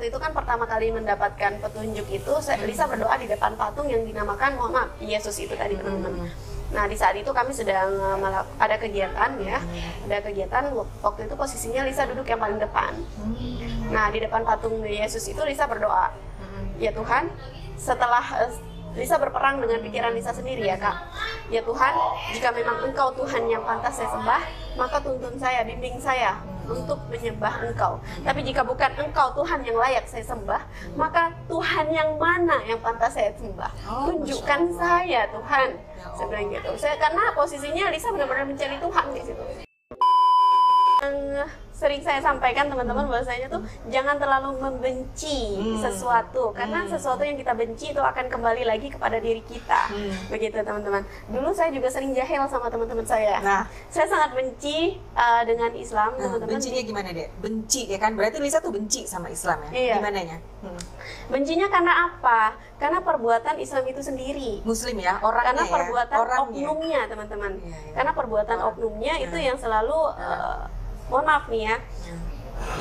waktu itu kan pertama kali mendapatkan petunjuk itu, Lisa berdoa di depan patung yang dinamakan, mohon maaf, Yesus itu tadi teman-teman. Nah di saat itu kami sedang ada kegiatan ya, ada kegiatan waktu itu posisinya Lisa duduk yang paling depan. Nah di depan patung Yesus itu Lisa berdoa, ya Tuhan, setelah Lisa berperang dengan pikiran Lisa sendiri ya Kak, ya Tuhan, jika memang Engkau Tuhan yang pantas saya sembah, maka tuntun saya, bimbing saya untuk menyembah Engkau. Tapi jika bukan Engkau Tuhan yang layak saya sembah, maka Tuhan yang mana yang pantas saya sembah? Tunjukkan saya Tuhan. Saya bilang gitu. Karena posisinya Lisa benar-benar mencari Tuhan di situ. Yang sering saya sampaikan teman-teman bahwasanya tuh jangan terlalu membenci sesuatu, karena sesuatu yang kita benci itu akan kembali lagi kepada diri kita. Begitu teman-teman. Dulu saya juga sering jahil sama teman-teman saya. Nah, saya sangat benci dengan Islam, teman-teman. Bencinya gimana deh? Benci ya kan? Berarti Lisa tuh benci sama Islam ya? Iya. Gimananya? Bencinya karena apa? Karena perbuatan Islam itu sendiri. Muslim ya, orangnya. Karena perbuatan orangnya. oknumnya teman-teman. Iya, iya. Karena perbuatan oknumnya itu yang selalu mohon maaf nih ya,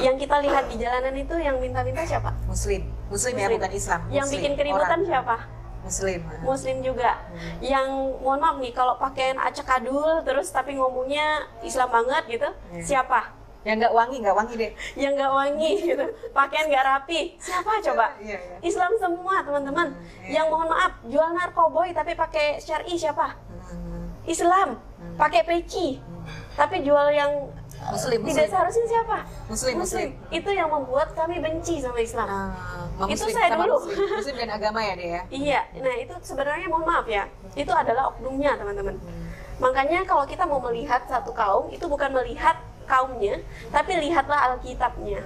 yang kita lihat di jalanan itu yang minta-minta siapa? Muslim ya, bukan Islam. Yang bikin keributan siapa? Muslim juga. Yang mohon maaf nih, kalau pakaian acak adul terus tapi ngomongnya Islam banget gitu, siapa? Yang nggak wangi deh. Yang nggak wangi gitu, pakaian nggak rapi, siapa coba? Islam semua teman-teman. Yang mohon maaf jual narkoboy tapi pakai syar'i siapa? Islam. Pakai peci tapi jual yang Muslim. Tidak seharusnya siapa? Muslim. Itu yang membuat kami benci sama Islam. Itu Muslim, saya dulu. Muslim dan agama ya dia. Iya. Nah itu sebenarnya mohon maaf ya, itu adalah oknumnya teman-teman. Makanya kalau kita mau melihat satu kaum, itu bukan melihat kaumnya, tapi lihatlah Alkitabnya.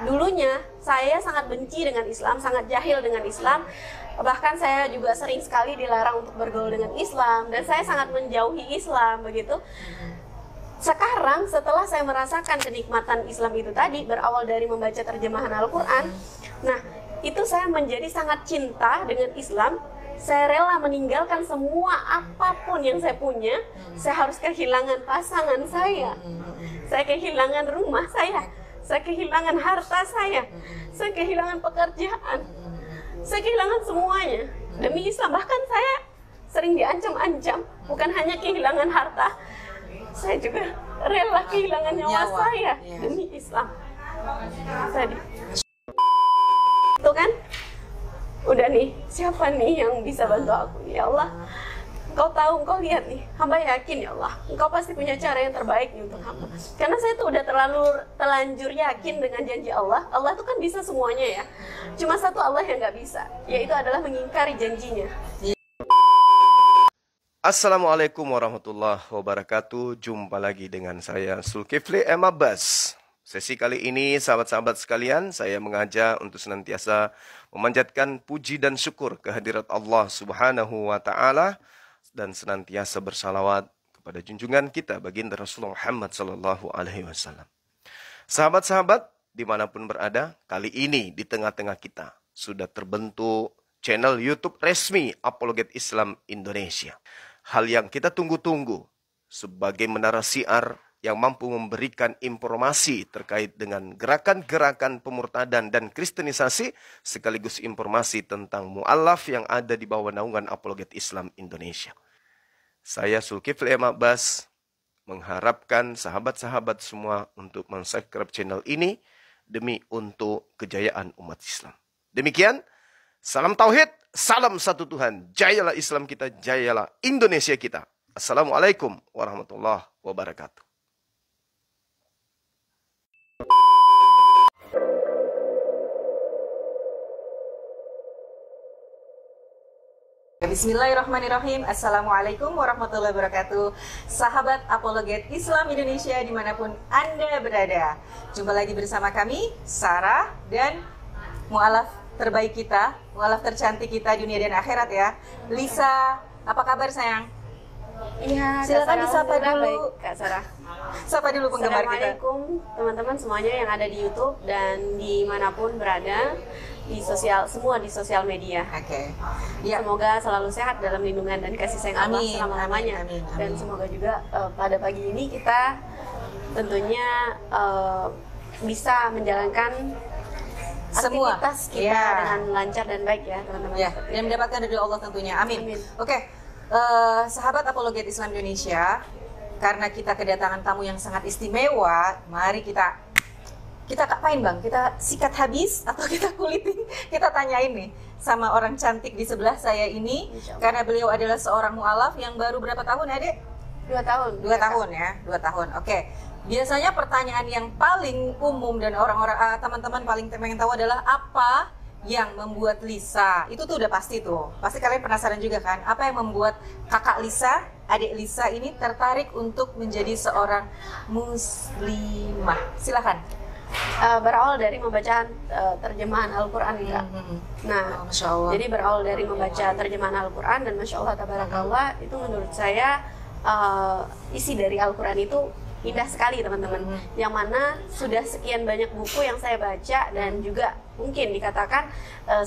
Dulunya saya sangat benci dengan Islam, sangat jahil dengan Islam. Bahkan saya juga sering sekali dilarang untuk bergaul dengan Islam, dan saya sangat menjauhi Islam begitu. Sekarang setelah saya merasakan kenikmatan Islam itu tadi, berawal dari membaca terjemahan Al-Quran, nah itu saya menjadi sangat cinta dengan Islam. Saya rela meninggalkan semua apapun yang saya punya. Saya harus kehilangan pasangan saya kehilangan rumah saya kehilangan harta saya kehilangan pekerjaan, saya kehilangan semuanya demi Islam. Bahkan saya sering diancam-ancam, bukan hanya kehilangan harta, saya juga rela kehilangan nyawa saya demi Islam. Itu kan udah nih, siapa nih yang bisa bantu aku? Ya Allah, Engkau tahu, Engkau lihat nih, hamba yakin ya Allah, Engkau pasti punya cara yang terbaik nih untuk hamba. Karena saya tuh udah terlanjur yakin dengan janji Allah. Allah tuh kan bisa semuanya ya. Cuma satu Allah yang nggak bisa, yaitu adalah mengingkari janjinya. Assalamualaikum warahmatullahi wabarakatuh. Jumpa lagi dengan saya Zulkifli M. Abbas. Sesi kali ini sahabat-sahabat sekalian, saya mengajak untuk senantiasa memanjatkan puji dan syukur kehadirat Allah Subhanahu wa taala dan senantiasa bersalawat kepada junjungan kita baginda Rasulullah Muhammad sallallahu alaihi wasallam. Sahabat-sahabat dimanapun berada, kali ini di tengah-tengah kita sudah terbentuk channel YouTube resmi Apologet Islam Indonesia. Hal yang kita tunggu-tunggu sebagai menara siar yang mampu memberikan informasi terkait dengan gerakan-gerakan pemurtadan dan kristenisasi, sekaligus informasi tentang mu'alaf yang ada di bawah naungan Apologet Islam Indonesia. Saya Zulkifli M. Abbas mengharapkan sahabat-sahabat semua untuk mensubscribe channel ini demi untuk kejayaan umat Islam. Demikian, salam tauhid, salam satu Tuhan, jayalah Islam kita, jayalah Indonesia kita. Assalamualaikum warahmatullahi wabarakatuh. Bismillahirrahmanirrahim. Assalamualaikum warahmatullahi wabarakatuh. Sahabat Apologet Islam Indonesia dimanapun Anda berada, jumpa lagi bersama kami, Sarah, dan mu'alaf terbaik kita, mu'alaf tercantik kita dunia dan akhirat ya, Lisa. Apa kabar sayang? Iya, silakan disapa dulu. Baik, Kak Sarah. Sapa dulu penggemar kita. Assalamualaikum teman-teman semuanya yang ada di YouTube dan dimanapun berada di semua di sosial media. Oke. Ya. Semoga selalu sehat dalam lindungan dan kasih sayang Allah selama-lamanya. Amin. Dan semoga juga pada pagi ini kita tentunya bisa menjalankan semua aktivitas kita dengan lancar dan baik ya teman-teman. Ya, dan mendapatkan dari Allah tentunya. Amin. Amin. Oke, sahabat Apologet Islam Indonesia, karena kita kedatangan tamu yang sangat istimewa, mari kita apain bang? Kita sikat habis atau kita kulitin? Kita tanyain nih sama orang cantik di sebelah saya ini, karena beliau adalah seorang mu'alaf yang baru berapa tahun, Adek? 2 tahun. 2 tahun ya, 2 tahun. Oke. Biasanya pertanyaan yang paling umum dan orang-orang teman-teman paling pengen tahu adalah apa yang membuat Lisa, itu tuh udah pasti tuh. Pasti kalian penasaran juga kan, apa yang membuat kakak Lisa, adik Lisa ini tertarik untuk menjadi seorang muslimah? Silahkan. Berawal dari membaca terjemahan Al-Quran Kak. Nah, Masya Allah. jadi berawal dari membaca terjemahan Al-Quran dan Masya Allah Tabarakallah, itu menurut saya isi dari Al-Quran itu indah sekali teman-teman. Yang mana sudah sekian banyak buku yang saya baca dan juga mungkin dikatakan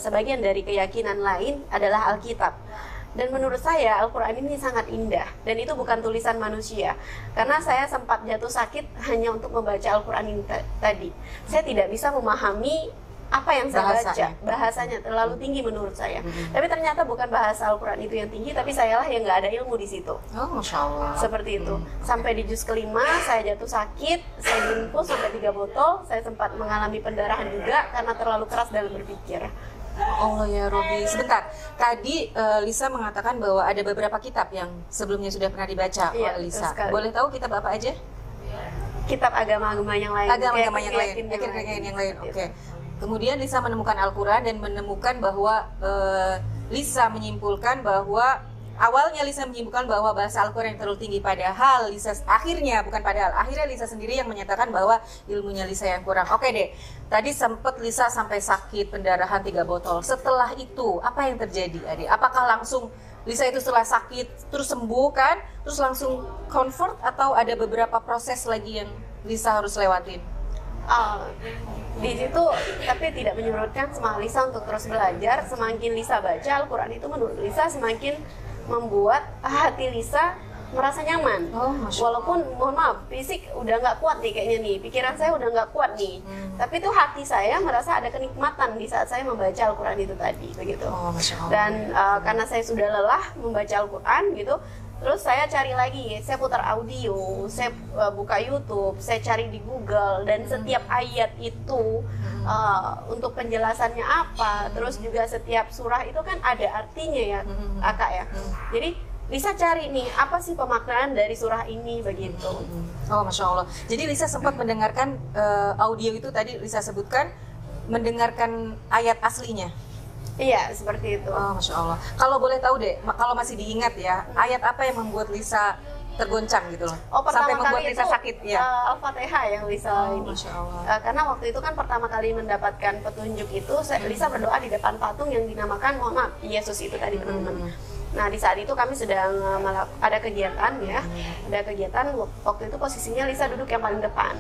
sebagian dari keyakinan lain adalah Alkitab. Dan menurut saya Al-Quran ini sangat indah dan itu bukan tulisan manusia. Karena saya sempat jatuh sakit hanya untuk membaca Al-Quran ini tadi. Saya tidak bisa memahami apa yang saya baca, bahasanya terlalu tinggi menurut saya. Tapi ternyata bukan bahasa Al-Quran itu yang tinggi, tapi sayalah yang nggak ada ilmu di situ. Oh, Masya Allah. Seperti itu. Sampai di juz kelima saya jatuh sakit, saya diinfus sampai 3 botol, saya sempat mengalami pendarahan juga karena terlalu keras dalam berpikir. Allah ya Robi. Sebentar, tadi Lisa mengatakan bahwa ada beberapa kitab yang sebelumnya sudah pernah dibaca oleh Lisa. Boleh tahu kitab apa aja? Kitab agama-agama yang lain. Agama-agama yang lain, keyakinan yang lain. Oke. Kemudian Lisa menemukan Al-Quran dan menemukan bahwa Lisa menyimpulkan bahwa awalnya Lisa menyimpulkan bahwa bahasa Al-Quran yang terlalu tinggi, padahal Lisa akhirnya Lisa sendiri yang menyatakan bahwa ilmunya Lisa yang kurang. Oke deh, tadi sempat Lisa sampai sakit, pendarahan 3 botol. Setelah itu apa yang terjadi, Adik? Apakah langsung Lisa itu setelah sakit terus sembuh kan, terus langsung comfort, atau ada beberapa proses lagi yang Lisa harus lewatin? Di situ tapi tidak menyurutkan semangat Lisa untuk terus belajar. Semakin Lisa baca Al-Quran itu menurut Lisa semakin membuat hati Lisa merasa nyaman. Walaupun mohon maaf fisik udah nggak kuat nih kayaknya nih, pikiran saya udah nggak kuat nih, tapi tuh hati saya merasa ada kenikmatan di saat saya membaca Al-Quran itu tadi begitu. Dan karena saya sudah lelah membaca Al-Quran gitu, terus saya cari lagi, saya putar audio, saya buka YouTube, saya cari di Google, dan setiap ayat itu untuk penjelasannya apa, terus juga setiap surah itu kan ada artinya ya, Kak ya. Jadi Lisa cari nih, apa sih pemaknaan dari surah ini begitu. Oh, Masya Allah. Jadi Lisa sempat mendengarkan audio itu tadi Lisa sebutkan, mendengarkan ayat aslinya. Iya, seperti itu. Oh, Masya Allah. Kalau boleh tahu deh, kalau masih diingat ya, ayat apa yang membuat Lisa tergoncang gitu loh? Sampai membuat Lisa sakit ya? Al-Fatihah yang Lisa ini. Masya Allah. Karena waktu itu kan pertama kali mendapatkan petunjuk itu, Lisa berdoa di depan patung yang dinamakan, mohon maaf, Yesus itu tadi teman-teman. Nah di saat itu kami sedang ada kegiatan ya, ada kegiatan waktu itu posisinya Lisa duduk yang paling depan.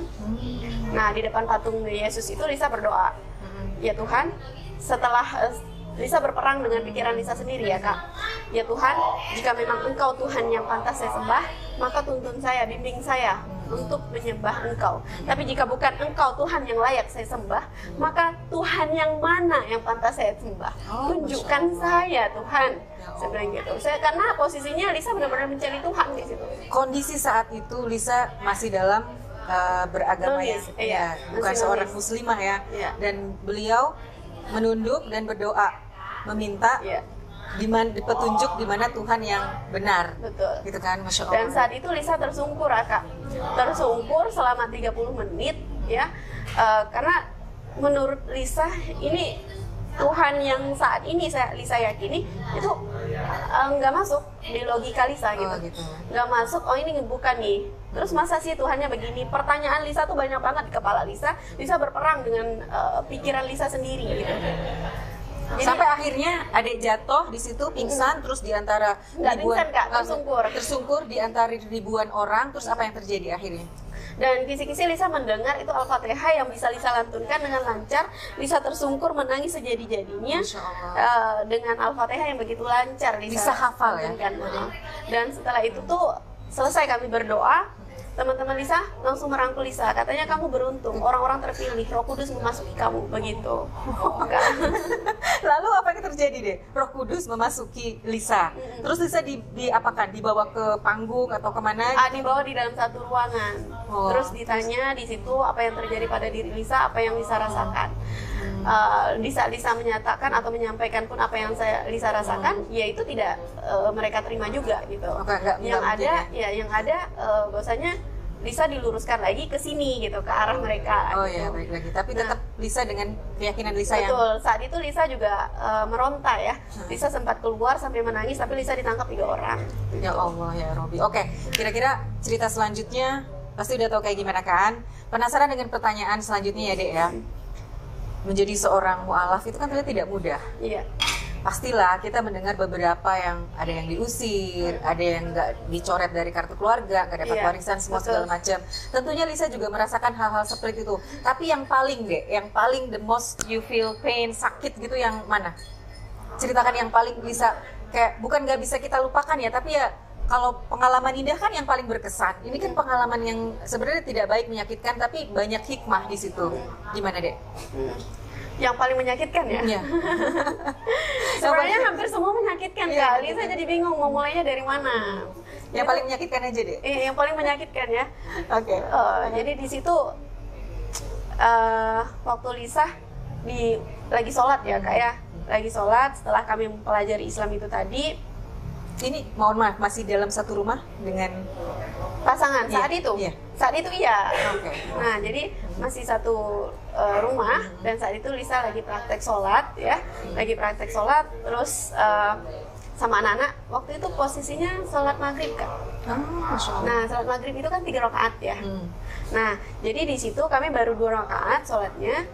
Nah di depan patung Yesus itu Lisa berdoa, ya Tuhan, setelah Lisa berperang dengan pikiran Lisa sendiri ya Kak. Ya Tuhan, jika memang Engkau Tuhan yang pantas saya sembah, maka tuntun saya, bimbing saya untuk menyembah Engkau. Tapi jika bukan Engkau Tuhan yang layak saya sembah, maka Tuhan yang mana yang pantas saya sembah? Tunjukkan saya Tuhan. Saya bilang gitu. Karena posisinya Lisa benar-benar mencari Tuhan di situ. Kondisi saat itu Lisa masih dalam beragama ya, bukan seorang muslimah ya. Dan beliau menunduk dan berdoa, meminta petunjuk di mana Tuhan yang benar. Betul. Gitu kan, Masya Allah. Dan saat itu Lisa tersungkur, Kak. Tersungkur selama 30 menit ya. Karena menurut Lisa ini Tuhan yang saat ini Lisa yakini itu nggak masuk di logika Lisa gitu. Nggak masuk, oh ini bukan nih. Terus masa sih Tuhannya begini? Pertanyaan Lisa tuh banyak banget di kepala Lisa. Lisa berperang dengan pikiran Lisa sendiri gitu. Jadi, sampai akhirnya adik jatuh di situ pingsan, terus di antara ribuan, Kak, tersungkur di antara ribuan orang. Terus apa yang terjadi akhirnya? Dan kisi-kisi Lisa mendengar itu Al-Fatihah yang bisa Lisa lantunkan dengan lancar. Lisa tersungkur menangis sejadi-jadinya dengan Al-Fatihah yang begitu lancar Lisa hafal ya. Dan setelah itu tuh selesai kami berdoa, teman-teman Lisa langsung merangkul Lisa, katanya kamu beruntung, orang-orang terpilih, Roh Kudus memasuki kamu, begitu. Lalu apa yang terjadi deh? Roh Kudus memasuki Lisa. Terus Lisa diapakan? Dibawa ke panggung atau kemana? Dibawa di dalam satu ruangan. Terus ditanya di situ apa yang terjadi pada diri Lisa, apa yang Lisa rasakan. Di saat Lisa menyatakan atau menyampaikan pun apa yang Lisa rasakan, ya itu tidak mereka terima juga gitu. Yang ada bahwasanya Lisa diluruskan lagi ke sini gitu, ke arah mereka. Oh gitu. ya, baik lagi. Tapi tetap Lisa dengan keyakinan Lisa yang... Betul, saat itu Lisa juga meronta ya. Lisa sempat keluar sampai menangis, tapi Lisa ditangkap 3 orang. Ya Allah ya Robi. Oke, kira-kira cerita selanjutnya pasti udah tahu kayak gimana kan? Penasaran dengan pertanyaan selanjutnya ya Dek ya? Menjadi seorang mu'alaf itu kan ternyata tidak mudah. Iya. Pastilah kita mendengar beberapa yang ada yang diusir, ada yang nggak dicoret dari kartu keluarga, nggak dapat warisan, semua segala macam. Tentunya Lisa juga merasakan hal-hal seperti itu. Tapi yang paling the most you feel pain, sakit gitu yang mana? Ceritakan yang paling bisa, kayak bukan nggak bisa kita lupakan ya, tapi ya kalau pengalaman indah kan yang paling berkesan. Ini kan pengalaman yang sebenarnya tidak baik, menyakitkan, tapi banyak hikmah di situ. Gimana Dek? Yang paling menyakitkan ya? Iya. Sebenarnya hampir semua menyakitkan kali. Saya jadi bingung mau mulainya dari mana. Yang paling menyakitkan aja deh. Yang paling menyakitkan ya. Oke. Jadi di situ waktu Lisa lagi sholat ya Kak ya. Lagi sholat setelah kami mempelajari Islam itu tadi. Ini mohon maaf, masih dalam satu rumah dengan pasangan saat itu? Iya. Saat itu iya. Okay. Nah, jadi masih satu rumah dan saat itu Lisa lagi praktek sholat ya. Lagi praktek sholat terus sama anak-anak. Waktu itu posisinya sholat maghrib Kak. Nah, sholat maghrib itu kan 3 rakaat ya. Nah, jadi di situ kami baru 2 rakaat sholatnya.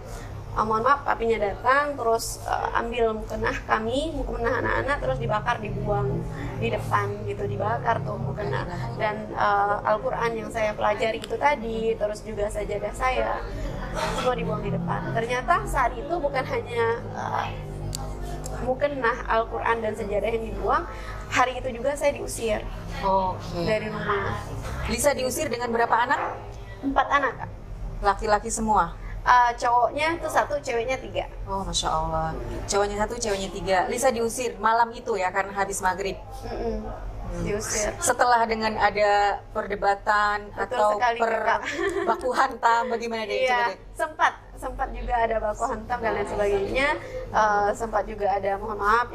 Mohon maaf, papinya datang, terus ambil mukena kami, mukena anak-anak, terus dibakar, dibuang di depan gitu, dibakar tuh mukena. Dan Al-Quran yang saya pelajari itu tadi, terus juga sajadah saya, semua dibuang di depan. Ternyata saat itu bukan hanya mukena Al-Quran dan sajadah yang dibuang, hari itu juga saya diusir dari rumah. Lisa diusir dengan berapa anak? 4 anak Kak. Laki-laki semua? Cowoknya itu 1, ceweknya 3. Oh Masya Allah. Cowoknya 1, ceweknya 3. Lisa diusir malam itu ya karena habis maghrib. Diusir. Setelah dengan ada perdebatan atau baku hantam, bagaimana deh? Iya, sempat juga ada baku hantam dan lain sebagainya. Sempat juga ada mohon maaf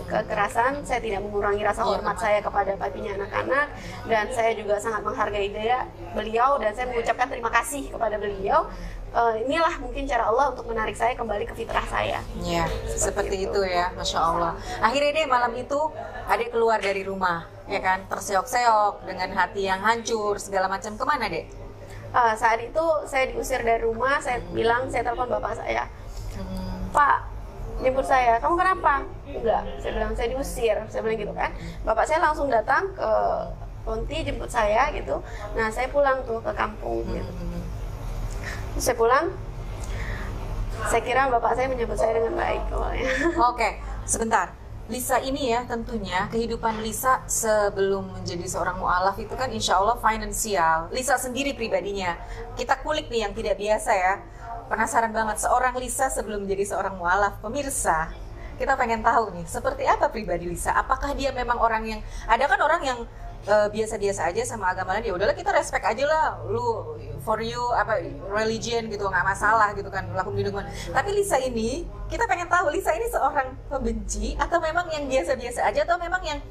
kekerasan. Saya tidak mengurangi rasa hormat saya kepada papinya anak-anak, dan saya juga sangat menghargai beliau dan saya mengucapkan terima kasih kepada beliau. Inilah mungkin cara Allah untuk menarik saya kembali ke fitrah saya. Ya, seperti itu ya, Masya Allah. Akhirnya deh malam itu adik keluar dari rumah, ya kan, terseok-seok dengan hati yang hancur segala macam. Kemana deh? Saat itu saya diusir dari rumah. Saya telepon bapak saya. Pak, jemput saya. Kamu kenapa? Enggak. Saya bilang saya diusir. Saya bilang gitu kan. Bapak saya langsung datang ke Ponti jemput saya gitu. Nah, saya pulang tuh ke kampung gitu. Saya pulang, saya kira bapak saya menyambut saya dengan baik awalnya. Oke, sebentar. Lisa ini ya tentunya kehidupan Lisa sebelum menjadi seorang mu'alaf itu kan insya Allah finansial. Lisa sendiri pribadinya, kita kulik nih yang tidak biasa ya. Penasaran banget seorang Lisa sebelum menjadi seorang mu'alaf. Pemirsa, kita pengen tahu nih seperti apa pribadi Lisa. Apakah dia memang orang yang, ada kan orang yang biasa-biasa aja sama agama lain, ya udahlah kita respect aja lah, lu for you apa religion gitu, nggak masalah gitu kan, lakum dinukum. Tapi Lisa ini, kita pengen tahu Lisa ini seorang pembenci atau memang yang biasa-biasa aja atau memang yang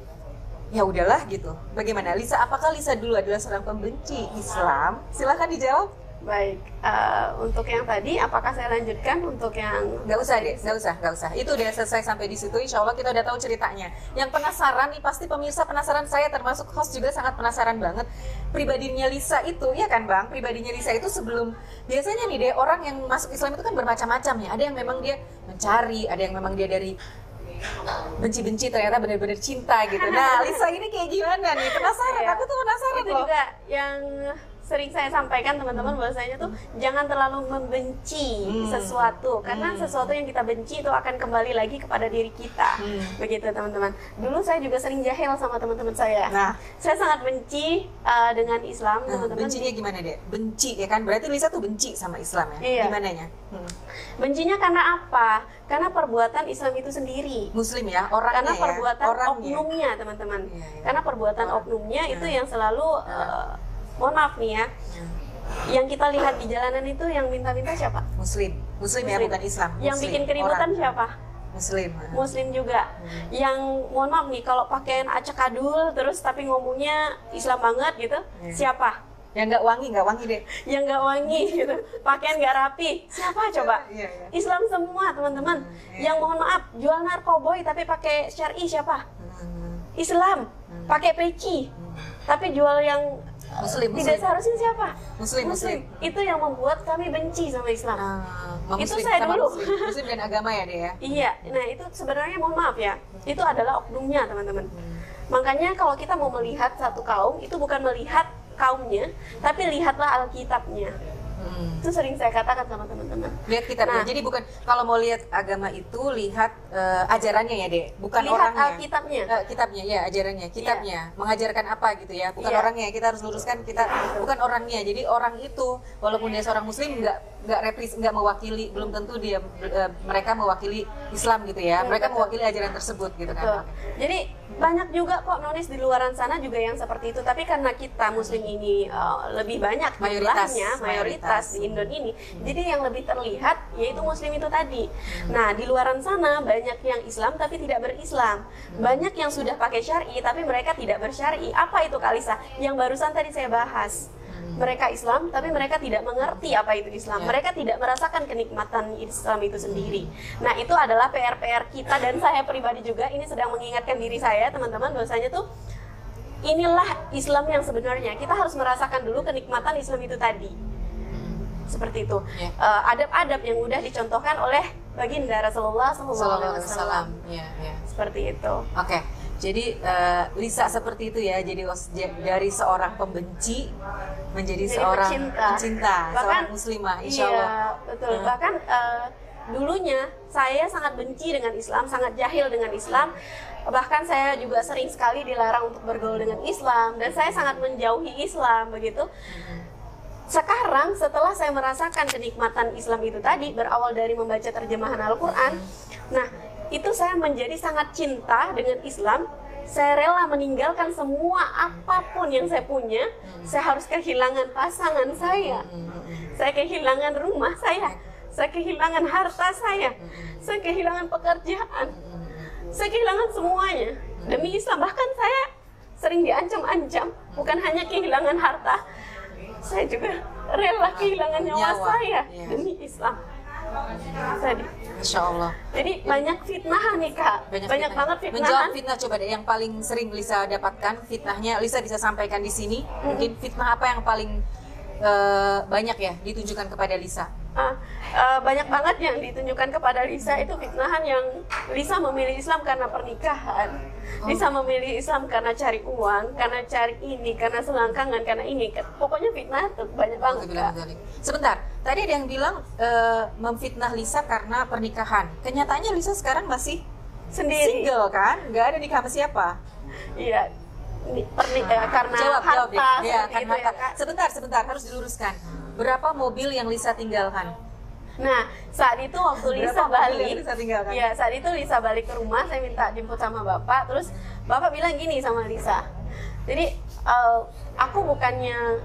ya udahlah gitu. Bagaimana Lisa? Apakah Lisa dulu adalah seorang pembenci Islam? Silahkan dijawab. Baik, untuk yang tadi, apakah saya lanjutkan untuk yang... Nggak usah deh, nggak usah. Itu udah selesai sampai di situ, insya Allah kita udah tahu ceritanya. Yang penasaran nih, pasti pemirsa penasaran, saya termasuk host juga sangat penasaran banget. Pribadinya Lisa itu, ya kan Bang? Pribadinya Lisa itu sebelum, biasanya nih deh, orang yang masuk Islam itu kan bermacam-macam ya. Ada yang memang dia mencari, ada yang memang dia dari benci-benci ternyata benar-benar cinta gitu. Nah, Lisa ini kayak gimana nih? Penasaran, aku tuh penasaran itu loh. Juga yang sering saya sampaikan teman-teman bahwasanya tuh jangan terlalu membenci sesuatu, karena sesuatu yang kita benci itu akan kembali lagi kepada diri kita. Begitu teman-teman. Dulu saya juga sering jahil sama teman-teman saya. Nah, Saya sangat benci dengan Islam, teman-teman. bencinya gimana deh? Benci ya kan? Berarti Lisa tuh benci sama Islam ya? Iya. Gimananya? Bencinya karena apa? Karena perbuatan Islam itu sendiri. Muslim ya, orangnya Karena perbuatan orangnya. oknumnya, teman-teman. Iya, iya. Karena perbuatan oknumnya itu yang selalu mohon maaf nih ya. Yang kita lihat di jalanan itu yang minta-minta siapa? Muslim ya, bukan Islam. Yang Muslim, bikin keributan orang. siapa? Muslim. Muslim juga. Yang mohon maaf nih, kalau pakaian acak adul terus tapi ngomongnya Islam banget gitu, siapa? Yang nggak wangi deh. Yang nggak wangi gitu, pakaian nggak rapi, siapa coba? Iya, iya. Islam semua teman-teman. Yang mohon maaf jual narkoboy tapi pakai syar'i siapa? Islam. Pakai peci tapi jual yang Muslim. tidak seharusnya siapa? Muslim. Itu yang membuat kami benci sama Islam. Itu Muslim, saya sama dulu. Muslim dan agama ya deh ya. Iya, nah itu sebenarnya mohon maaf ya, itu adalah oknumnya teman-teman. Makanya kalau kita mau melihat satu kaum, itu bukan melihat kaumnya, tapi lihatlah Alkitabnya. Itu sering saya katakan sama teman-teman. Lihat kitabnya. Nah, Jadi bukan kalau mau lihat agama itu lihat ajarannya ya deh, bukan lihat orangnya. Alkitabnya. Kitabnya ya, ajarannya, kitabnya. Mengajarkan apa gitu ya, bukan Iya. orangnya. Kita harus luruskan bukan orangnya. Jadi orang itu walaupun dia seorang muslim nggak mewakili, belum tentu dia mereka mewakili Islam gitu ya. Mereka mewakili ajaran tersebut gitu Betul. kan. Jadi banyak juga kok nonis di luaran sana juga yang seperti itu. Tapi karena kita Muslim ini lebih banyak jumlahnya, mayoritas di Indonesia ini, jadi yang lebih terlihat yaitu Muslim itu tadi. Nah di luaran sana banyak yang Islam tapi tidak berislam, banyak yang sudah pakai syar'i tapi mereka tidak bersyar'i. Apa itu Kalisa? Yang barusan tadi saya bahas. Mereka Islam, tapi mereka tidak mengerti apa itu Islam. Mereka tidak merasakan kenikmatan Islam itu sendiri. Nah, itu adalah PR-PR kita dan saya pribadi juga. Ini sedang mengingatkan diri saya, teman-teman, bahwasanya tuh inilah Islam yang sebenarnya. Kita harus merasakan dulu kenikmatan Islam itu tadi. Seperti itu. Adab-adab yang mudah dicontohkan oleh baginda Rasulullah SAW. Seperti itu. Oke. Jadi Lisa seperti itu ya. Jadi dari seorang pembenci menjadi seorang pencinta, seorang muslimah, insya Allah. Iya, betul. Bahkan dulunya saya sangat benci dengan Islam, sangat jahil dengan Islam. Bahkan saya juga sering sekali dilarang untuk bergaul dengan Islam dan saya sangat menjauhi Islam begitu. Sekarang setelah saya merasakan kenikmatan Islam itu tadi, berawal dari membaca terjemahan Al-Quran, nah itu saya menjadi sangat cinta dengan Islam. Saya rela meninggalkan semua apapun yang saya punya. Saya harus kehilangan pasangan saya kehilangan rumah saya kehilangan harta saya kehilangan pekerjaan, saya kehilangan semuanya demi Islam. Bahkan saya sering diancam-ancam, bukan hanya kehilangan harta, saya juga rela kehilangan nyawa saya demi Islam. Tadi. Insya Allah. Jadi banyak fitnah nih Kak, banyak banget fitnah. Menjawab fitnah coba deh, yang paling sering Lisa dapatkan fitnahnya, Lisa bisa sampaikan di sini. Mungkin fitnah apa yang paling banyak ya ditunjukkan kepada Lisa? Banyak banget yang ditunjukkan kepada Lisa itu fitnahan yang Lisa memilih Islam karena pernikahan, Lisa memilih Islam karena cari uang, karena cari ini, karena selangkangan, karena ini. Pokoknya fitnah tuh banyak banget. Sebentar, tadi ada yang bilang memfitnah Lisa karena pernikahan. Kenyataannya Lisa sekarang masih sendiri, single kan? Nggak ada nikah sama siapa? Iya. Karena jawab harta, ya, kan itu harta. ya, Kak. Sebentar harus diluruskan. Berapa mobil yang Lisa tinggalkan? Nah, saat itu waktu Lisa Berapa mobil yang balik, Lisa tinggalkan? ya saat itu Lisa balik ke rumah, saya minta jemput sama bapak, terus bapak bilang gini sama Lisa, jadi aku bukannya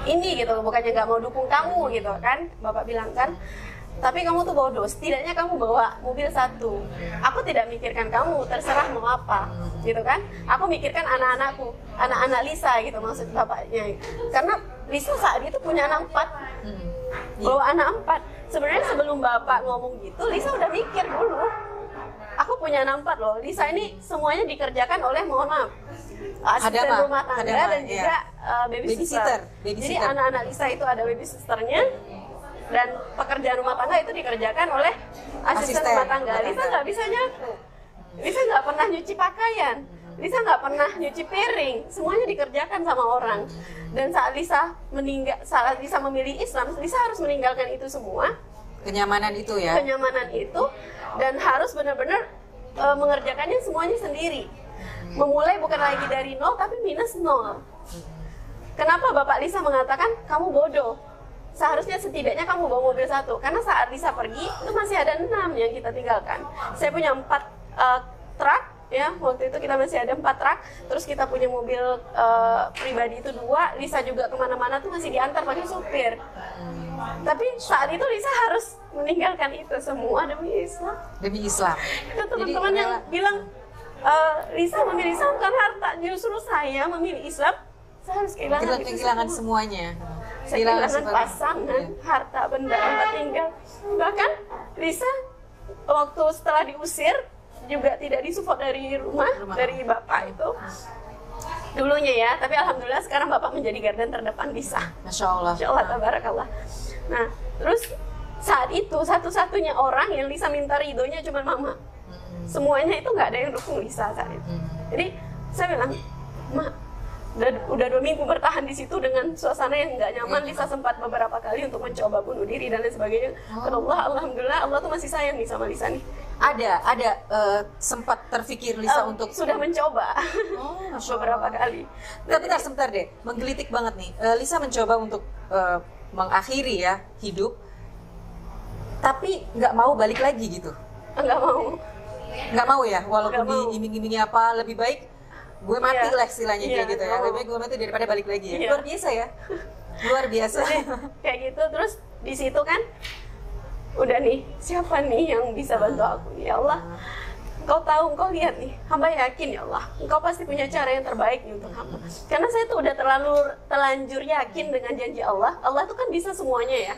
ini gitu, bukannya nggak mau dukung kamu gitu kan, bapak bilang kan, tapi kamu tuh bodoh, setidaknya kamu bawa mobil satu. Aku tidak mikirkan kamu, terserah mau apa, gitu kan? Aku mikirkan anak-anakku, anak-anak Lisa gitu maksud bapaknya. Karena Lisa saat itu punya anak 4, bawa anak 4. Sebenarnya sebelum bapak ngomong gitu, Lisa udah mikir dulu. Aku punya anak 4 loh. Lisa ini semuanya dikerjakan oleh, mohon maaf, asisten rumah tangga dan juga babysitter. Jadi anak-anak Lisa itu ada babysitternya. Dan pekerjaan rumah tangga itu dikerjakan oleh asisten rumah tangga. Lisa nggak bisa nyapu, Lisa nggak pernah nyuci pakaian. Lisa nggak pernah nyuci piring, semuanya dikerjakan sama orang. Dan saat Lisa memilih Islam, Lisa harus meninggalkan itu semua, kenyamanan itu ya, kenyamanan itu, dan harus benar-benar mengerjakannya semuanya sendiri. Memulai bukan lagi dari nol, tapi minus nol. Kenapa Bapak Lisa mengatakan kamu bodoh? Seharusnya setidaknya kamu bawa mobil 1, karena saat Lisa pergi itu masih ada 6 yang kita tinggalkan. Saya punya 4 truk, ya, waktu itu kita masih ada 4 truk. Terus kita punya mobil pribadi itu 2. Lisa juga kemana-mana tuh masih diantar pakai supir. Tapi saat itu Lisa harus meninggalkan itu semua demi Islam. Demi Islam. Itu teman-teman yang bilang Lisa memilih Islam bukan harta. Justru saya memilih Islam, saya harus kehilangan semuanya. Saya kehilangan pasangan, harta benda, tempat tinggal. Bahkan Lisa waktu setelah diusir juga tidak disupport dari rumah. Dari bapak itu dulunya ya, tapi alhamdulillah sekarang bapak menjadi garda terdepan Lisa. Masya Allah. Masya Allah, tabarakallah. Nah, terus saat itu satu-satunya orang yang Lisa minta ridhonya cuma mama. Semuanya itu nggak ada yang dukung Lisa saat itu. Jadi saya bilang, Ma, udah 2 minggu bertahan di situ dengan suasana yang nggak nyaman. Lisa sempat beberapa kali untuk mencoba bunuh diri dan lain sebagainya. Kata Allah, alhamdulillah Allah tuh masih sayang nih sama Lisa nih. Ada sempat terfikir Lisa untuk sudah mencoba beberapa kali. Tapi sebentar deh, menggelitik banget nih. Lisa mencoba untuk mengakhiri ya hidup, tapi nggak mau balik lagi gitu. Nggak mau ya, walaupun diiming-imingi apa, lebih baik gue mati lah istilahnya kayak gitu ya. Lebih baik gue mati daripada balik lagi ya. Luar biasa ya. Luar biasa. Kayak gitu. Terus di situ kan udah nih, siapa nih yang bisa bantu aku? Ya Allah, Engkau tahu, Engkau lihat nih, hamba yakin ya Allah, Engkau pasti punya cara yang terbaik nih untuk hamba. Karena saya tuh udah terlanjur yakin dengan janji Allah. Allah tuh kan bisa semuanya ya.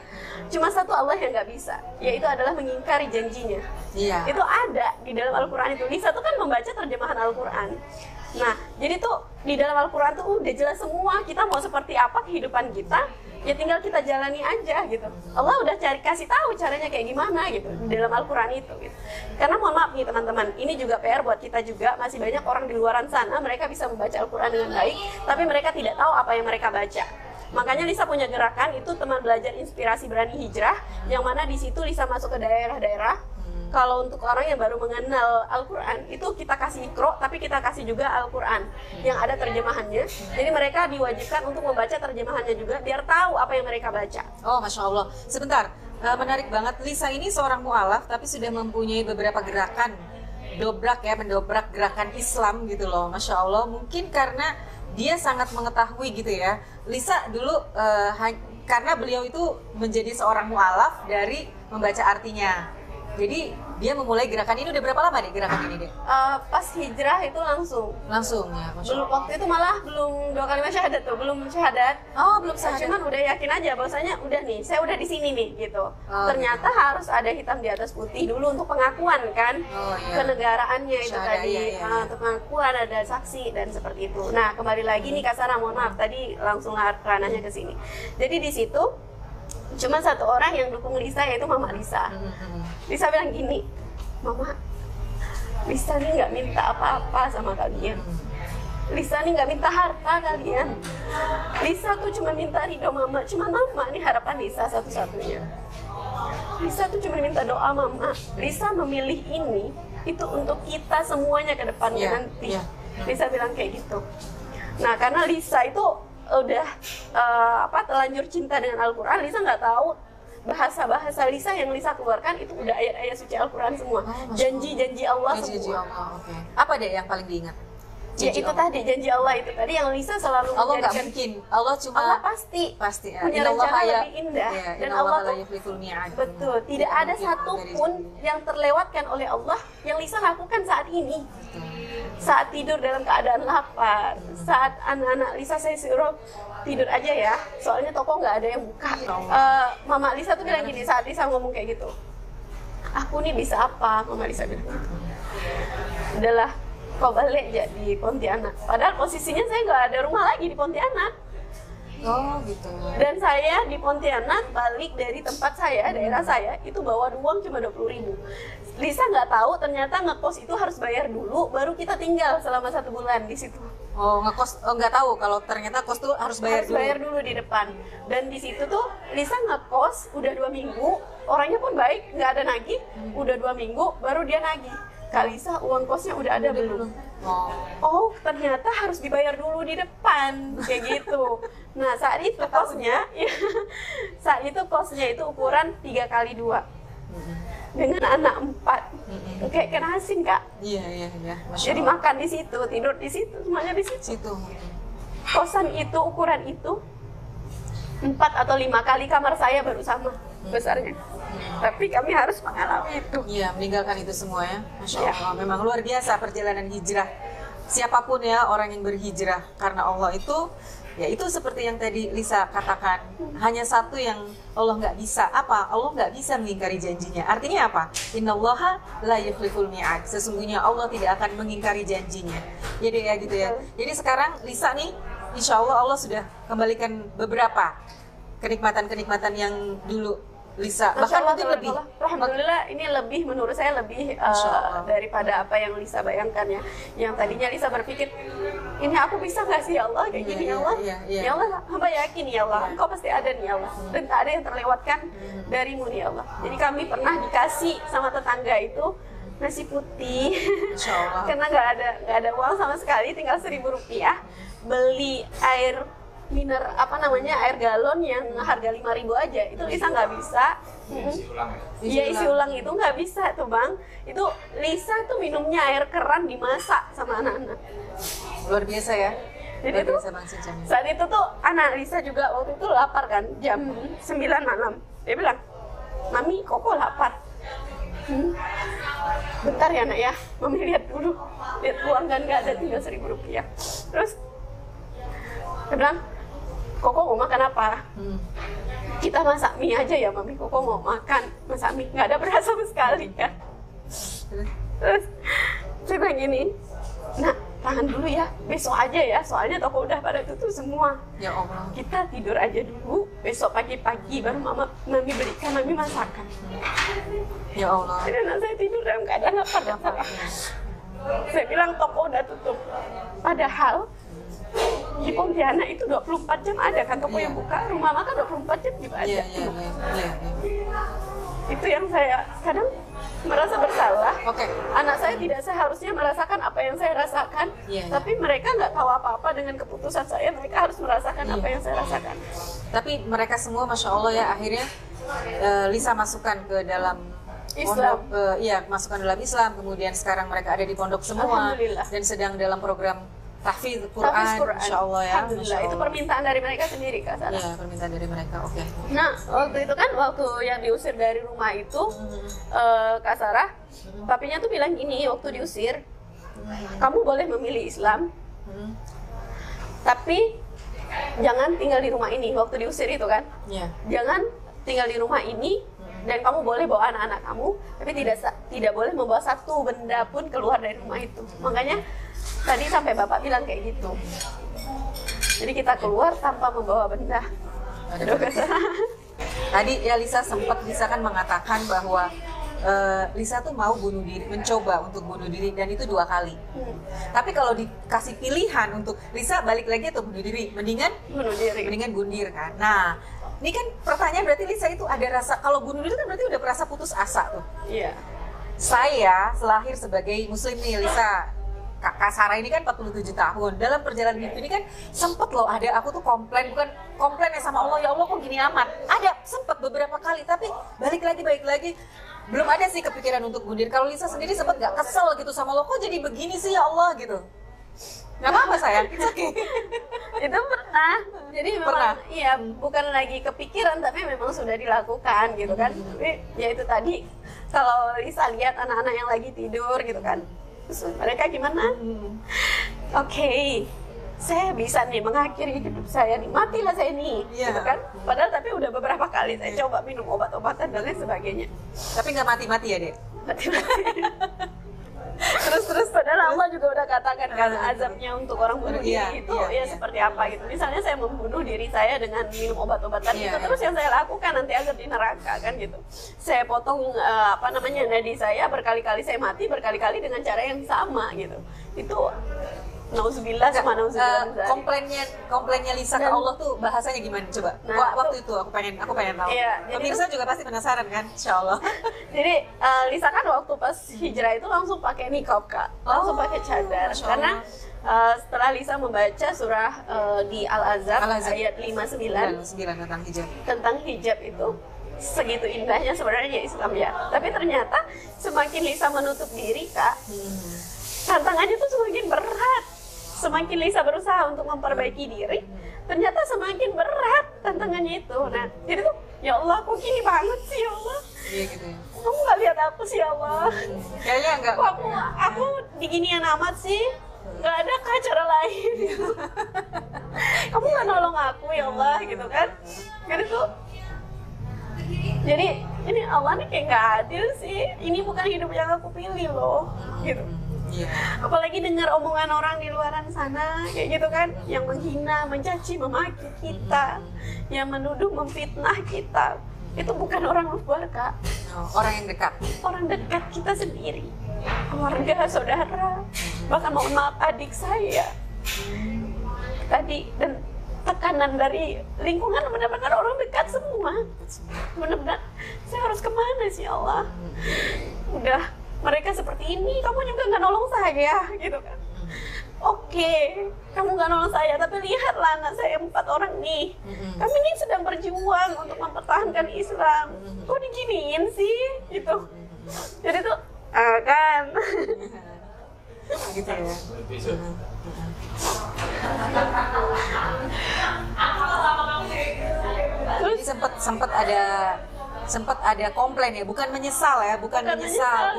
Cuma satu Allah yang nggak bisa, yaitu adalah mengingkari janjinya. Iya. Itu ada di dalam Al-Quran itu. Lisa tuh kan membaca terjemahan Al-Quran. Nah, jadi tuh di dalam Al-Quran tuh udah jelas semua kita mau seperti apa kehidupan kita, ya tinggal kita jalani aja gitu. Allah udah kasih tahu caranya kayak gimana gitu di dalam Al-Quran itu gitu. Karena mohon maaf nih teman-teman, ini juga PR buat kita juga. Masih banyak orang di luaran sana, mereka bisa membaca Al-Quran dengan baik, tapi mereka tidak tahu apa yang mereka baca. Makanya Lisa punya gerakan itu teman belajar inspirasi berani hijrah, yang mana di situ Lisa masuk ke daerah-daerah. Kalau untuk orang yang baru mengenal Al-Quran, itu kita kasih Iqra, tapi kita kasih juga Al-Quran yang ada terjemahannya. Jadi mereka diwajibkan untuk membaca terjemahannya juga, biar tahu apa yang mereka baca. Oh, Masya Allah. Sebentar, menarik banget. Lisa ini seorang mu'alaf, tapi sudah mempunyai beberapa gerakan mendobrak gerakan Islam gitu loh. Masya Allah, mungkin karena dia sangat mengetahui gitu ya. Lisa dulu, karena beliau itu menjadi seorang mu'alaf dari membaca artinya. Jadi dia memulai gerakan ini udah berapa lama deh gerakan ini deh? Pas hijrah itu langsung ya. Belum, waktu itu malah belum 2 kalimat syahadat tuh, belum syahadat. Oh, belum syahadat. Cuman udah yakin aja bahwasanya udah nih, saya udah di sini nih gitu. Ternyata harus ada hitam di atas putih dulu untuk pengakuan kan, kenegaraannya itu tadi. Untuk pengakuan ada saksi dan seperti itu. Nah, kembali lagi nih Kak Sarah, mohon maaf tadi langsung ranahnya ke sini. Jadi di situ cuma satu orang yang dukung Lisa, yaitu Mama Lisa. Lisa bilang gini, Mama, Lisa nih nggak minta apa-apa sama kalian. Lisa nih nggak minta harta kalian. Lisa tuh cuma minta ridho Mama. Cuma Mama nih harapan Lisa satu-satunya. Lisa tuh cuma minta doa Mama. Lisa memilih ini itu untuk kita semuanya ke depannya nanti. Lisa bilang kayak gitu. Nah, karena Lisa itu udah terlanjur cinta dengan Al-Quran, Lisa nggak tahu bahasa-bahasa Lisa yang Lisa keluarkan itu udah ayat-ayat suci Al-Quran semua. Janji-janji Allah semua. Okay. Apa deh yang paling diingat? Janji itu tadi, janji Allah itu tadi yang Lisa selalu Allah nggak mungkin. Allah pasti ya. punya rencana lebih indah. Ya, dan Allah tuh betul, tidak ada satupun yang terlewatkan oleh Allah yang Lisa lakukan saat ini. Saat tidur dalam keadaan lapar, saat anak-anak Lisa saya suruh tidur aja ya, soalnya toko nggak ada yang buka. Mama Lisa tuh bilang gini, saat Lisa ngomong kayak gitu, aku nih bisa apa? Mama Lisa bilang gitu. Udahlah, kau balik jadi Pontianak. Padahal posisinya saya nggak ada rumah lagi di Pontianak. Oh gitu. Dan saya di Pontianak balik dari tempat saya, daerah saya, itu bawa uang cuma 20.000. Lisa nggak tahu ternyata ngekos itu harus bayar dulu, baru kita tinggal selama 1 bulan di situ. Oh ngekos, oh nggak tahu kalau ternyata kos tuh harus bayar Harus dulu. bayar dulu di depan. Dan di situ tuh Lisa ngekos udah 2 minggu, orangnya pun baik, nggak ada nagih. Udah 2 minggu baru dia nagih. Kak Lisa, uang kosnya udah ada belum? Oh, ternyata harus dibayar dulu di depan, kayak gitu. Nah, saat itu kosnya, ya, saat itu kosnya itu ukuran 3x2 dengan anak 4, kayak kena asin Kak. Iya. Masya Jadi Allah. makan di situ, tidur di situ, semuanya di situ. Situ. Kosan itu ukuran itu 4 atau 5 kali kamar saya baru sama besarnya. Tapi kami harus mengalami itu. Iya, meninggalkan itu semua ya. Masya Ya. Allah, memang luar biasa perjalanan hijrah. Siapapun ya orang yang berhijrah karena Allah itu, ya itu seperti yang tadi Lisa katakan. Hanya satu yang Allah nggak bisa. Apa? Allah nggak bisa mengingkari janjinya. Artinya apa? Innallaha la yukhliful mi'ad. Sesungguhnya Allah tidak akan mengingkari janjinya. Jadi ya gitu ya. Jadi sekarang Lisa nih, insya Allah Allah sudah kembalikan beberapa kenikmatan-kenikmatan yang dulu Lisa, Masya bahkan Allah, mungkin lebih. Alhamdulillah ini lebih, menurut saya lebih Masya Allah. daripada apa yang Lisa bayangkan ya. Yang tadinya Lisa berpikir, ini aku bisa nggak sih ya Allah kayak gini ya Allah? Iya. Ya Allah, hamba yakin ya Allah, Engkau pasti ada nih ya Allah. Dan tak ada yang terlewatkan darimu nih ya Allah. Jadi kami pernah dikasih sama tetangga itu nasi putih, Masya Allah. karena nggak ada uang sama sekali, tinggal 1.000 rupiah beli air air galon yang harga 5.000 aja, itu Lisa nggak bisa. Iya, isi ulang itu nggak bisa tuh Bang. Itu Lisa tuh minumnya air keran dimasak sama anak-anak. Luar biasa ya. Jadi Luar itu biasa Bang Sinjang. saat itu tuh anak Lisa juga waktu itu lapar kan, jam 9 malam. Dia bilang, Mami, Koko lapar. Bentar ya nak ya, Mami lihat dulu. Lihat uang kan nggak ada, tinggal 1.000 rupiah. Terus dia bilang, Koko mau makan apa? Kita masak mie aja ya Mami, Koko mau makan masak mie, nggak ada beras sama sekali ya. Terus saya bilang gini, nah tahan dulu ya, besok aja ya, soalnya toko udah pada tutup semua. Ya Allah. Kita tidur aja dulu, besok pagi-pagi baru Mami belikan, Mami masakan. Ya Allah. Jadi anak saya tidur dalam keadaan lapar dan salah. Saya bilang toko udah tutup, padahal di Pontianak itu 24 jam ada kan toko yang buka, rumah makan 24 jam juga ada. Iya. Itu yang saya kadang merasa bersalah. Oke. Anak saya tidak seharusnya merasakan apa yang saya rasakan, Iya. tapi mereka nggak tahu apa-apa dengan keputusan saya. Mereka harus merasakan apa yang saya rasakan. Tapi mereka semua Masya Allah ya akhirnya Lisa masukkan ke dalam Islam. pondok, masukkan dalam Islam. Kemudian sekarang mereka ada di pondok semua Alhamdulillah. dan sedang dalam program tahfidz Quran. Tahfidz Quran. Masya Allah ya. Alhamdulillah, Masya itu Allah. permintaan dari mereka sendiri Kak Sarah. Iya, permintaan dari mereka. Oke. Nah, waktu itu kan waktu yang diusir dari rumah itu, Kak Sarah, papinya tuh bilang gini waktu diusir, kamu boleh memilih Islam, tapi jangan tinggal di rumah ini. Waktu diusir itu kan, Iya. jangan tinggal di rumah ini, dan kamu boleh bawa anak-anak kamu, tapi tidak boleh membawa satu benda pun keluar dari rumah itu. Makanya tadi sampai bapak bilang kayak gitu. Jadi kita keluar tanpa membawa benda. Aduh, Kak Sarah. Tadi ya Lisa kan mengatakan bahwa Lisa tuh mau bunuh diri, mencoba untuk bunuh diri dan itu 2 kali. Tapi kalau dikasih pilihan untuk Lisa balik lagi atau bunuh diri, mendingan Bunuh diri. bunuh diri kan. Nah, ini kan pertanyaan berarti Lisa itu ada rasa, kalau bunuh diri kan berarti udah merasa putus asa tuh. Iya. Saya selahir sebagai muslim nih Lisa. Kak Sarah ini kan 47 tahun. Dalam perjalanan hidup ini kan sempet loh ada aku tuh komplain, bukan komplain ya sama Allah, ya Allah kok gini amat. Ada sempet beberapa kali, tapi balik lagi belum ada sih kepikiran untuk bunuh diri. Kalau Lisa sendiri sempet gak kesel gitu sama Allah, kok jadi begini sih ya Allah gitu. Gak apa-apa sayang, it's okay. Itu pernah. Jadi memang Pernah? iya, bukan lagi kepikiran tapi memang sudah dilakukan gitu kan. Tapi ya itu tadi, kalau Lisa lihat anak-anak yang lagi tidur gitu kan, terus mereka gimana? Oke, saya bisa nih mengakhiri hidup saya nih, matilah saya nih, Iya. gitu kan. Padahal tapi udah beberapa kali saya coba minum obat-obatan dan lain sebagainya. Tapi gak mati-mati ya dek? Mati-mati. Terus Padahal Allah juga udah katakan kan azabnya untuk orang bunuh diri Iya, itu iya, ya iya. seperti apa gitu. Misalnya saya membunuh diri saya dengan minum obat-obatan Iya, itu, iya. terus yang saya lakukan nanti azab di neraka kan gitu. Saya potong nadi saya berkali-kali, saya mati berkali-kali dengan cara yang sama gitu. Itu nauzubillah sama nauzubillah. komplainnya Lisa ke Dan- Allah tuh bahasanya gimana coba? Nah, Waktu itu aku pengen tahu. Iya, jadi Pemirsa juga pasti penasaran kan, insya Allah. Jadi Lisa kan waktu pas hijrah itu langsung pakai niqab Kak, langsung Oh, pakai cadar Masya Allah. karena setelah Lisa membaca surah di Al-Azab Al-Azab. ayat 59 9 tentang hijab. tentang hijab itu segitu indahnya sebenarnya Islam ya. Tapi ternyata semakin Lisa menutup diri Kak, tantangannya tuh semakin berat. Semakin Lisa berusaha untuk memperbaiki diri, ternyata semakin berat tantangannya itu. Nah, jadi tuh ya Allah, kok gini banget sih ya Allah? Iya gitu ya. Kamu nggak lihat aku sih ya Allah? Kayaknya enggak. Kok aku diginian amat sih? Nggak ada kah cara lain? Kamu nggak nolong aku ya Allah gitu kan? Jadi ini Allah nih kayak nggak adil sih. Ini bukan hidup yang aku pilih loh, gitu. Iya. Apalagi dengar omongan orang di luaran sana kayak gitu kan, yang menghina, mencaci, memaki kita, yang menuduh, memfitnah kita. Itu bukan orang luar Kak, Orang yang dekat. orang dekat kita sendiri, keluarga, saudara, bahkan mohon maaf adik saya tadi, dan tekanan dari lingkungan benar-benar orang dekat semua. Benar-benar saya harus kemana sih Allah? Udah mereka seperti ini, kamu juga nggak nolong saya gitu kan? Oke, kamu nggak nolong saya, tapi lihatlah anak saya 4 orang nih. Kami ini sedang berjuang untuk mempertahankan Islam. Kok diginiin sih? Gitu. Jadi tuh, kan. Gitu ya. Terus Jadi sempat ada komplain ya, bukan menyesal ya, bukan menyesal,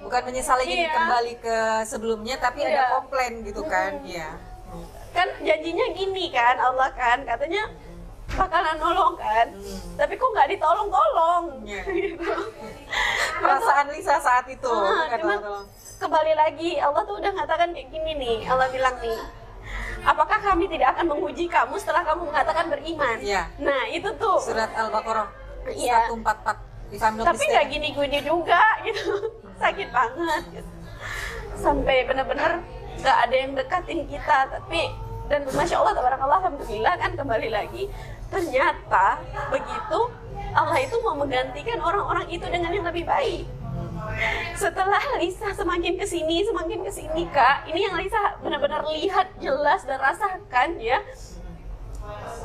bukan menyesal ingin Iya. kembali ke sebelumnya, tapi Iya. ada komplain gitu kan, iya. kan janjinya gini kan, Allah kan katanya bakalan nolong kan, tapi kok nggak ditolong-tolong. Iya. Gitu. Perasaan Lisa saat itu, bukan Cuman tolong. kembali lagi Allah tuh udah mengatakan kayak gini nih, Allah bilang nih, apakah kami tidak akan menguji kamu setelah kamu mengatakan beriman? Iya. Nah itu tuh. Surat Al-Baqarah Iya. 144. If I'm not Tapi nggak mistaken. gini-gini juga gitu, sakit banget gitu. Sampai benar-benar nggak ada yang dekatin kita, tapi dan masya Allah, tabarakallah, alhamdulillah kan kembali lagi ternyata begitu Allah itu mau menggantikan orang-orang itu dengan yang lebih baik. Setelah Lisa semakin kesini Kak, ini yang Lisa benar-benar lihat jelas dan rasakan ya,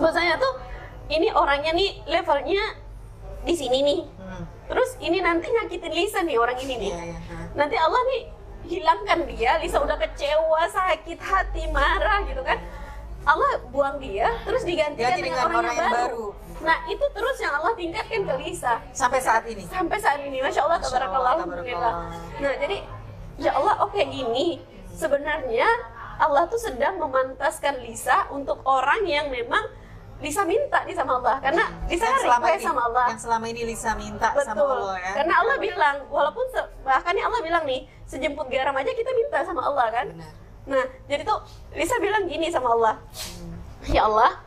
bahwasanya tuh ini orangnya nih levelnya di sini nih. Terus ini nanti nyakitin Lisa nih orang ini nih. Iya, iya. Nanti Allah nih hilangkan dia, Lisa udah kecewa, sakit hati, marah gitu kan. Allah buang dia, terus digantikan Ganti dengan orang yang baru. Nah itu terus yang Allah tingkatkan ke Lisa. Sampai saat ini. Sampai saat ini, Masya Allah, Masya tabarakallah, Allah, alhamdulillah. tabarakallah. Nah jadi, ya Allah, oke gini. Sebenarnya Allah tuh sedang memantaskan Lisa untuk orang yang memang Lisa minta nih sama Allah, karena Lisa kan request sama Allah. Yang selama ini Lisa minta sama Betul, Allah ya. karena Allah bilang, walaupun bahkan Allah bilang nih, sejemput garam aja kita minta sama Allah kan. Benar. Nah, jadi tuh Lisa bilang gini sama Allah, ya Allah,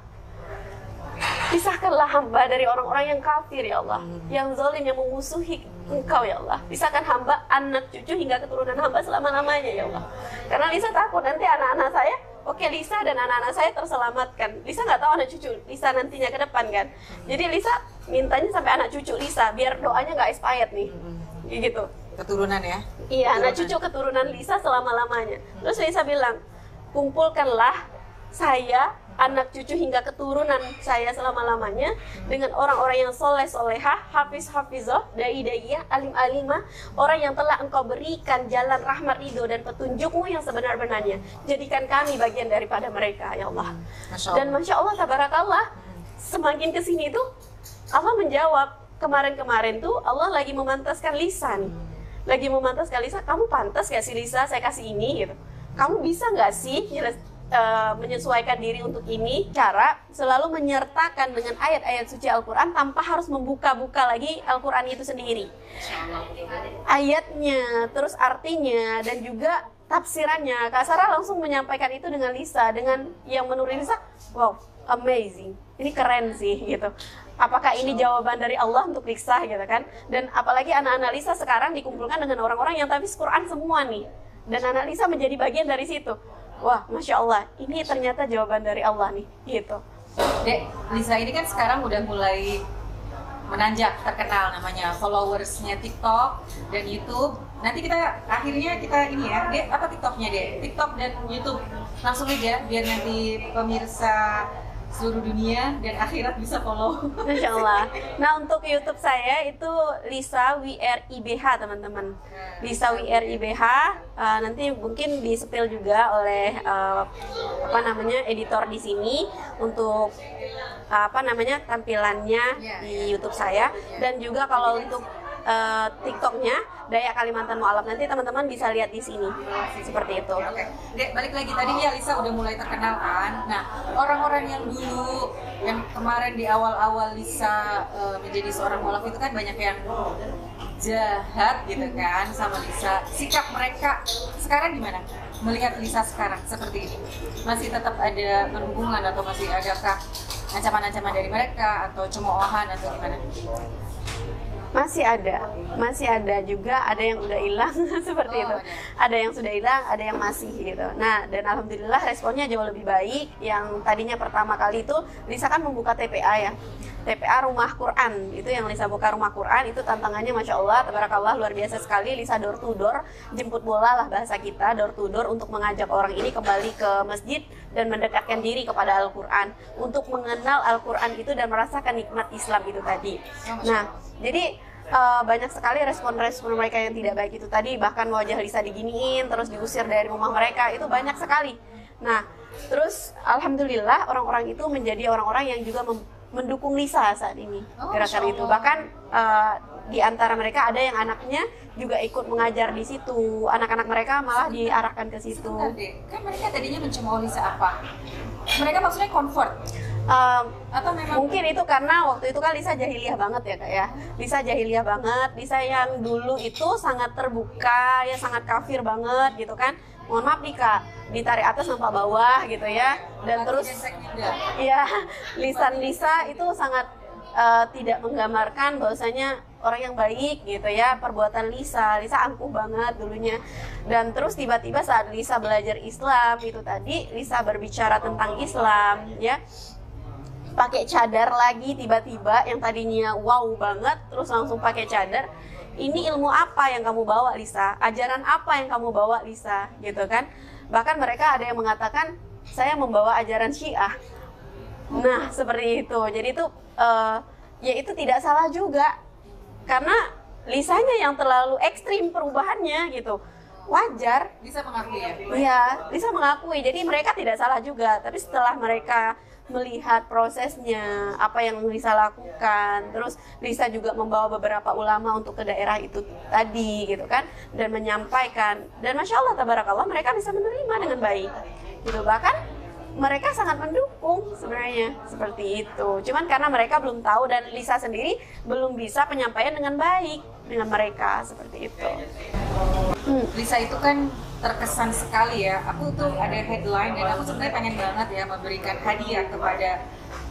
pisahkanlah hamba dari orang-orang yang kafir ya Allah, yang zalim, yang memusuhi Engkau ya Allah. Pisahkan hamba, anak cucu hingga keturunan hamba selama-lamanya ya Allah. Karena Lisa takut nanti anak-anak saya, oke Lisa dan anak-anak saya terselamatkan. Lisa nggak tahu anak cucu Lisa nantinya ke depan kan. Jadi Lisa mintanya sampai anak cucu Lisa, biar doanya nggak expired nih, gitu. Keturunan ya. Iya, anak cucu keturunan Lisa selama-lamanya. Terus Lisa bilang, kumpulkanlah saya, anak cucu hingga keturunan saya selama-lamanya dengan orang-orang yang soleh-solehah, hafiz-hafizah, dai-daiyah, alim-alimah, orang yang telah engkau berikan jalan rahmat ridho dan petunjukmu yang sebenar-benarnya. Jadikan kami bagian daripada mereka, ya Allah. Masya Allah. Dan Masya Allah, tabarakallah, semakin kesini tuh Allah menjawab. Kemarin-kemarin tuh Allah lagi memantaskan Lisa nih. Lagi memantaskan Lisa, kamu pantas gak sih Lisa saya kasih ini gitu. Kamu bisa gak sih menyesuaikan diri untuk ini, cara selalu menyertakan dengan ayat-ayat suci Al-Quran tanpa harus membuka-buka lagi Al-Quran itu sendiri. Ayatnya, terus artinya, dan juga tafsirannya. Kak Sarah langsung menyampaikan itu dengan Lisa, dengan yang menurut Lisa, wow, amazing, ini keren sih gitu. Apakah ini jawaban dari Allah untuk Lisa gitu kan? Dan apalagi anak-anak Lisa sekarang dikumpulkan dengan orang-orang yang tahfiz Quran semua nih. Dan anak Lisa menjadi bagian dari situ. Wah, Masya Allah, ini ternyata jawaban dari Allah nih, gitu. Dek, Lisa ini kan sekarang udah mulai menanjak, terkenal namanya, followersnya TikTok dan YouTube. Nanti akhirnya kita ini ya, Dek, apa TikToknya Dek? TikTok dan YouTube, langsung aja biar nanti pemirsa seluruh dunia dan akhirat bisa follow. Masya Allah. Nah, untuk YouTube saya itu Lisa WRIBH, teman-teman. Lisa WRIBH, nanti mungkin disetel juga oleh editor di sini untuk tampilannya di YouTube saya. Dan juga kalau untuk TikToknya Daya Kalimantan Mu'alaf, nanti teman-teman bisa lihat di sini seperti itu. Oke, Dek, balik lagi tadi ya, Lisa udah mulai terkenal kan. Nah, orang-orang yang dulu yang kemarin di awal-awal Lisa menjadi seorang mu'alaf itu kan banyak yang jahat gitu kan sama Lisa. Sikap mereka sekarang gimana? Melihat Lisa sekarang seperti ini, masih tetap ada perhubungan atau masih adakah ancaman-ancaman dari mereka atau cemoohan atau gimana? Masih ada juga, ada yang udah hilang seperti itu. Ada yang sudah hilang, ada yang masih gitu. Nah, dan alhamdulillah responnya jauh lebih baik. Yang tadinya pertama kali itu Lisa kan membuka TPA ya. TPA Rumah Quran, itu yang Lisa buka Rumah Quran, itu tantangannya Masya Allah, tabarakallah, luar biasa sekali. Lisa door to door, jemput bola lah bahasa kita, door to door, untuk mengajak orang ini kembali ke masjid dan mendekatkan diri kepada Al-Quran, untuk mengenal Al-Quran itu dan merasakan nikmat Islam itu tadi. Nah, jadi banyak sekali respon-respon mereka yang tidak baik itu tadi, bahkan wajah Lisa diginiin, terus diusir dari rumah mereka, itu banyak sekali. Nah, terus alhamdulillah orang-orang itu menjadi orang-orang yang juga mendukung Lisa saat ini, gerakan itu. Bahkan di antara mereka ada yang anaknya juga ikut mengajar di situ. Anak-anak mereka malah diarahkan ke situ. Sebentar deh, kan mereka tadinya mencemooh Lisa apa? Mereka maksudnya comfort? Atau memang mungkin itu karena waktu itu kan Lisa jahiliyah banget ya Kak ya. Lisa jahiliyah banget, Lisa yang dulu itu sangat terbuka ya, sangat kafir banget gitu kan. Mohon maaf nih Kak, ditarik atas nampak bawah gitu ya. Dan terus ya, lisan Lisa itu sangat tidak menggambarkan bahwasanya orang yang baik gitu ya. Perbuatan Lisa angkuh banget dulunya. Dan terus tiba-tiba saat Lisa belajar Islam itu tadi, Lisa berbicara tentang Islam ya, pakai cadar lagi tiba-tiba, yang tadinya wow banget terus langsung pakai cadar. Ini ilmu apa yang kamu bawa Lisa? Ajaran apa yang kamu bawa Lisa? Gitu kan. Bahkan mereka ada yang mengatakan saya membawa ajaran Syiah. Nah, seperti itu. Jadi itu ya itu tidak salah juga. Karena Lisanya yang terlalu ekstrim perubahannya gitu. Wajar. Lisa mengakui ya? Iya, Lisa mengakui. Jadi mereka tidak salah juga. Tapi setelah mereka melihat prosesnya, apa yang Lisa lakukan, terus Lisa juga membawa beberapa ulama untuk ke daerah itu tadi gitu kan, dan menyampaikan, dan Masya Allah tabarakallah mereka bisa menerima dengan baik gitu. Bahkan mereka sangat mendukung sebenarnya seperti itu, cuman karena mereka belum tahu dan Lisa sendiri belum bisa penyampaian dengan baik dengan mereka seperti itu. Lisa itu kan terkesan sekali ya. Aku tuh ada headline dan aku sebenarnya pengen banget ya memberikan hadiah kepada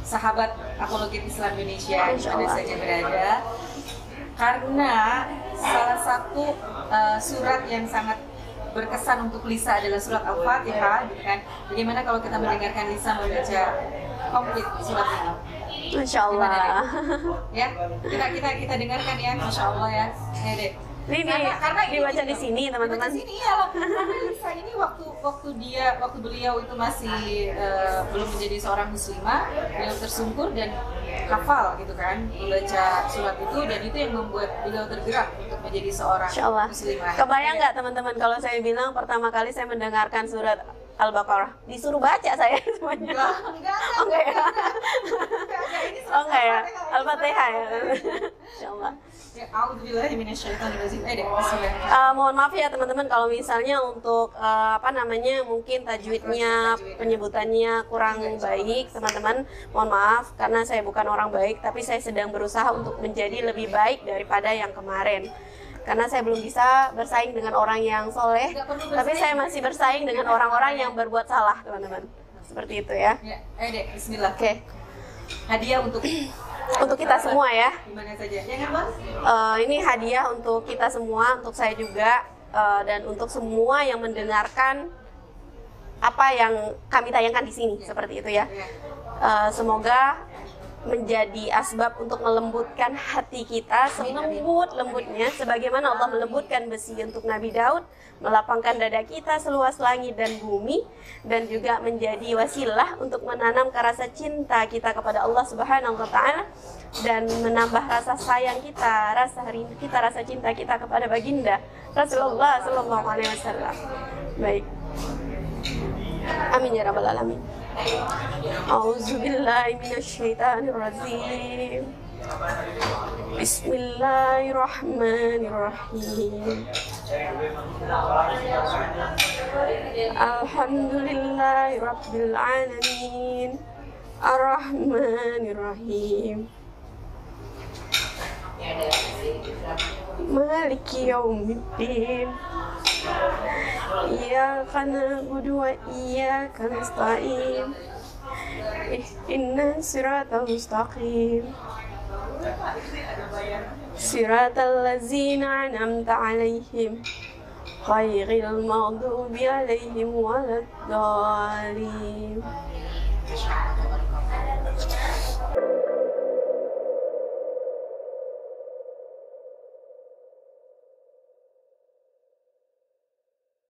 sahabat Apologet Islam Indonesia di mana saja berada, karena salah satu surat yang sangat berkesan untuk Lisa adalah surat Al-Fatihah, kan? Bagaimana kalau kita mendengarkan Lisa membaca komplit surat ini? Masya Allah. Ya, kita dengarkan ya, Masya Allah ya. Ya deh. Ini karena dibaca di sini teman-teman. Di sini ya, karena Lisa ini waktu beliau itu masih belum menjadi seorang muslimah, beliau tersungkur dan hafal gitu kan, membaca surat itu, dan itu yang membuat beliau tergerak untuk menjadi seorang muslimah. Kebayang nggak teman-teman kalau saya bilang pertama kali saya mendengarkan surat Al-Baqarah, disuruh baca saya semuanya. Enggak ya. Oh enggak ya, Al-Fatihah ya. Insyaallah. Ya, a'udzubillahi minasyaitonirrajim. Dek, bismillah. Mohon maaf ya teman-teman kalau misalnya untuk mungkin tajwidnya, penyebutannya kurang baik teman-teman, mohon maaf karena saya bukan orang baik, tapi saya sedang berusaha untuk menjadi lebih baik daripada yang kemarin. Karena saya belum bisa bersaing dengan orang yang soleh, tapi saya masih bersaing dengan orang-orang yang berbuat salah teman-teman. Seperti itu ya. Ya, Dek, bismillah. Oke. Hadiah untuk Kita semua ya. Gimana saja? Ya kan, Bos? Ini hadiah untuk kita semua, untuk saya juga, dan untuk semua yang mendengarkan apa yang kami tayangkan di sini, seperti itu ya. Semoga menjadi asbab untuk melembutkan hati kita selembut-lembutnya sebagaimana Allah melembutkan besi untuk Nabi Daud, melapangkan dada kita seluas langit dan bumi, dan juga menjadi wasilah untuk menanamkan rasa cinta kita kepada Allah Subhanahu wa taala dan menambah rasa sayang kita, rasa rindu kita, rasa cinta kita kepada baginda Rasulullah sallallahu alaihi wasallam. Baik. Amin ya rabbal alamin. A'udzubillahi minasyaitonirrajim. Bismillahirrahmanirrahim. Alhamdulillahi rabbil alamin. Ar-Rahmanirrahim. Maliki yaumiddin. Iyyaka na'budu wa iyyaka nasta'in. Ihdinas siratal mustaqim. Siratal ladzina an'amta 'alaihim ghairil maghdubi 'alaihim waladdallin.